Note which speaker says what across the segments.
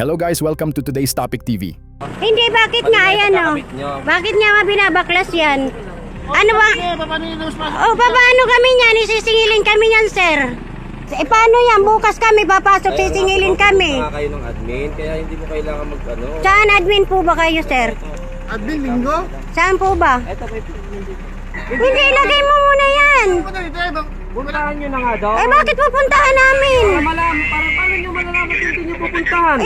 Speaker 1: Hello guys, welcome to today's Topic TV.
Speaker 2: Hindi, bakit nga? Ayan o. Bakit nga mabinabaklas yan? Ano ba? Paano kami niyan? Isisingilin kami niyan, sir. Paano yan? Bukas kami papasok, sisingilin kami.
Speaker 3: Kayo ng admin, kaya hindi mo kailangan mag-ano.
Speaker 2: Saan admin po ba kayo, sir?
Speaker 4: Admin Linggo?
Speaker 2: Saan po ba?
Speaker 3: Eto, may
Speaker 2: Hindi, ilagay mo muna yan.
Speaker 3: Pupuntahan nyo na nga daw.
Speaker 2: Bakit pupuntahan namin?
Speaker 3: Para paano nyo malalaman kung hindi nyo pupuntahan?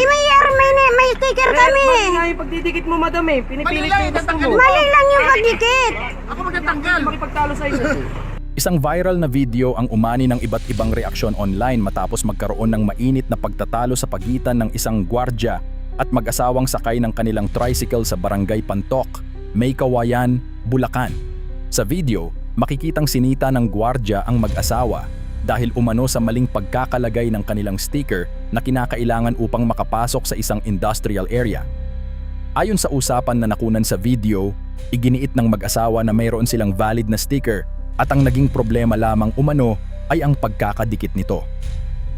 Speaker 2: May sticker kami.
Speaker 3: Mali nga yung pagdidikit mo, madam eh. Pinipilit ko yung gusto mo.
Speaker 2: Mali lang yung pagdikit.
Speaker 4: Ako magtatanggal.
Speaker 3: Makipagtalo sa inyo.
Speaker 1: Isang viral na video ang umani ng iba't ibang reaksyon online matapos magkaroon ng mainit na pagtatalo sa pagitan ng isang gwardya at mag-asawang sakay ng kanilang tricycle sa Barangay Pantok, May Kawayan, Bulacan. Sa video, makikitang sinita ng gwardya ang mag-asawa dahil umano sa maling pagkakalagay ng kanilang sticker na kinakailangan upang makapasok sa isang industrial area. Ayon sa usapan na nakunan sa video, iginiit ng mag-asawa na mayroon silang valid na sticker at ang naging problema lamang umano ay ang pagkakadikit nito.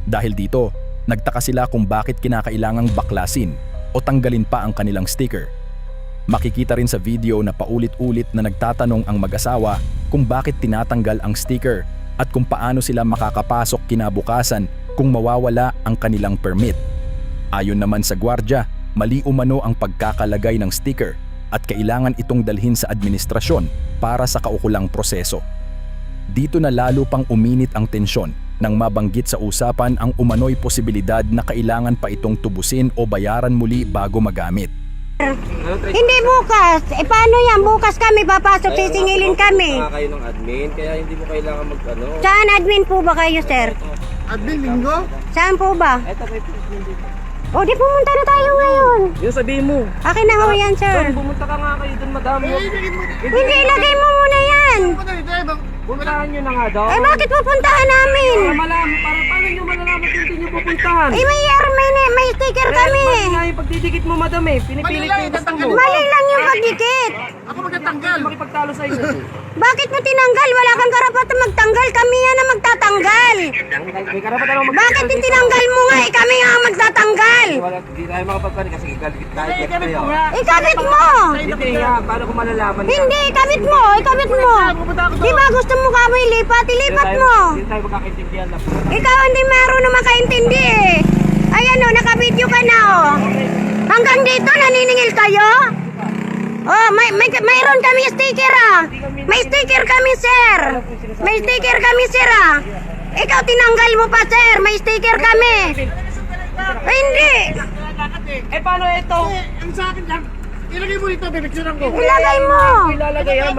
Speaker 1: Dahil dito, nagtaka sila kung bakit kinakailangang baklasin o tanggalin pa ang kanilang sticker. Makikita rin sa video na paulit-ulit na nagtatanong ang mag-asawa kung bakit tinatanggal ang sticker at kung paano sila makakapasok kinabukasan kung mawawala ang kanilang permit. Ayon naman sa gwardya, mali umano ang pagkakalagay ng sticker at kailangan itong dalhin sa administrasyon para sa kaukulang proseso. Dito na lalo pang uminit ang tensyon nang mabanggit sa usapan ang umano'y posibilidad na kailangan pa itong tubusin o bayaran muli bago magamit.
Speaker 2: Hindi bukas. Paano yan? Bukas kami papasok, sisingilin kami.
Speaker 3: Kayo ng admin, kaya hindi mo kailangan mag-ano.
Speaker 2: Saan admin po ba kayo, sir?
Speaker 4: Admin Linggo?
Speaker 2: Saan po ba?
Speaker 3: Eto, may
Speaker 2: O di pumunta na tayo ngayon.
Speaker 3: yung sabihin mo.
Speaker 2: Akin na ho yan, sir.
Speaker 3: Pumunta ka nga kayo dun, madam.
Speaker 2: Hindi, ilagay mo muna yan.
Speaker 3: Pupuntahan nyo na nga daw.
Speaker 2: Bakit pupuntahan namin?
Speaker 3: Para paano nyo malalaman kung hindi nyo pupuntahan?
Speaker 2: May sticker kami.
Speaker 3: Mali nga yung pagdidikit mo, madam eh. Pinipilit ko yung gusto mo.
Speaker 2: Mali lang yung pagdikit.
Speaker 4: Ako magtatanggal.
Speaker 3: Makipagtalo sa inyo.
Speaker 2: Bakit mo tinanggal? Wala kang karapatan magtanggal. Kami yan ang magtatanggal.
Speaker 3: May karapatan ako
Speaker 2: Bakit tinanggal mo nga? Kami nga ang magtatanggal.
Speaker 3: Hindi tayo makapagpanik kasi galit tayo.
Speaker 2: Ikabit mo.
Speaker 3: Hindi nga, paano ko malalaman?
Speaker 2: Hindi, ikabit mo. Ikabit mo. Di ba gusto mo kami ilipat? Ilipat mo.
Speaker 3: Hindi tayo magkakaintindihan lang.
Speaker 2: Ikaw hindi marunong makaintindi eh. Ayan o, nakabidyo ka na o. Hanggang dito naniningil kayo? Oh, mayroon kami sticker ah. May sticker kami, sir. May sticker kami, sir ah. Ikaw tinanggal mo pa, sir. May sticker kami. Hindi.
Speaker 3: Eh paano ito?
Speaker 4: Ang sa akin lang. Ilagay mo dito, bibigsiran ko.
Speaker 2: Ilagay mo.
Speaker 3: Ilalagay ha?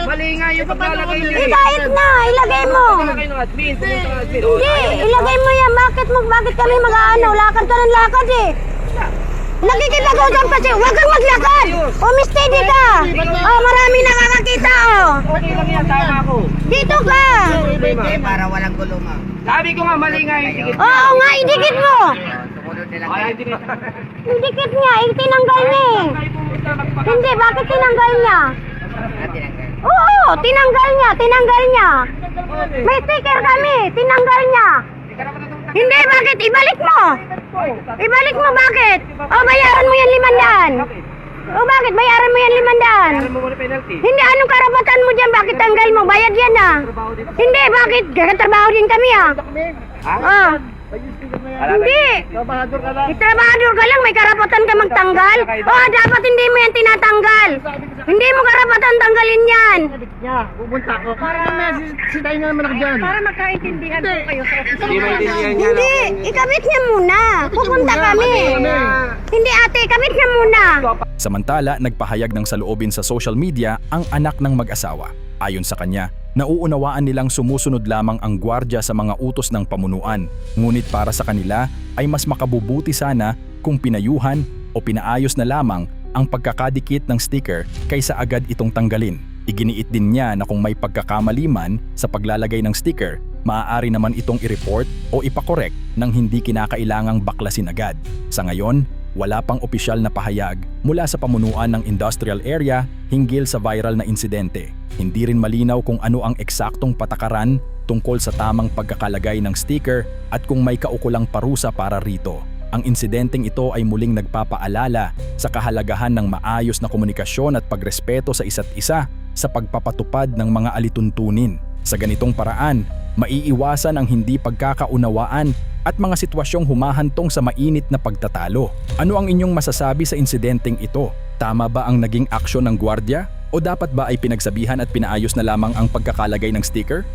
Speaker 3: Mali nga yung paglalagay nyo eh.
Speaker 2: Kahit na, ilagay mo.
Speaker 3: Ilagay ng admin, pumunta ng admin.
Speaker 2: Hindi, ilagay mo yan. Bakit kami mag-ano? Lakad ka ng lakad eh. Nagkikilagaw pa siya. Huwag kang maglakad. Steady ka. Oh, marami nakakakita oh.
Speaker 3: Okay lang yan, tama ako.
Speaker 2: Dito ka.
Speaker 4: Para walang gulong ah.
Speaker 3: Sabi ko nga, mali nga yung dikit.
Speaker 2: Oo nga, idikit mo.
Speaker 3: Ay, hindi na.
Speaker 2: Idikit niya, tinanggal niya eh. Hindi, bakit tinanggal niya? Oo, tinanggal niya. May sticker kami, tinanggal niya. Hindi, bakit? Ibalik mo. Bakit? O, bayaran mo yan 500. O, bakit? Bayaran mo yan 500.
Speaker 3: Mo muna penalty.
Speaker 2: Hindi, anong karapatan mo dyan? Bakit tanggal mo? Bayad yan ah. Hindi, bakit? Kakatrabaho din kami ah. Ah. Hindi.
Speaker 4: Trabahador ka lang.
Speaker 2: Trabahador ka lang, may karapatan ka magtanggal. Dapat hindi mo yan tinatanggal. Hindi mo karapatan tanggalin yan.
Speaker 4: Niya, pupunta ko. Para naman, sitayin nga naman ako dyan.
Speaker 2: Para magkaintindihan po kayo sa
Speaker 3: Hindi maintindihan niya.
Speaker 2: Hindi, ikabit niya muna. Pupunta kami. Hindi ate, ikabit niya muna.
Speaker 1: Samantala, nagpahayag ng saloobin sa social media ang anak ng mag-asawa. Ayon sa kanya, nauunawaan nilang sumusunod lamang ang gwardya sa mga utos ng pamunuan. Ngunit para sa kanila ay mas makabubuti sana kung pinayuhan o pinaayos na lamang ang pagkakadikit ng sticker kaysa agad itong tanggalin. Iginiit din niya na kung may pagkakamali man sa paglalagay ng sticker, maaari naman itong i-report o ipakorek nang hindi kinakailangang baklasin agad. Sa ngayon, wala pang opisyal na pahayag mula sa pamunuan ng industrial area hinggil sa viral na insidente. Hindi rin malinaw kung ano ang eksaktong patakaran tungkol sa tamang pagkakalagay ng sticker at kung may kaukulang parusa para rito. Ang insidenteng ito ay muling nagpapaalala sa kahalagahan ng maayos na komunikasyon at pagrespeto sa isa't isa sa pagpapatupad ng mga alituntunin. Sa ganitong paraan, maiiwasan ang hindi pagkakaunawaan at mga sitwasyong humahantong sa mainit na pagtatalo. Ano ang inyong masasabi sa insidenteng ito? Tama ba ang naging aksyon ng gwardiya? O dapat ba ay pinagsabihan at pinaayos na lamang ang pagkakalagay ng sticker?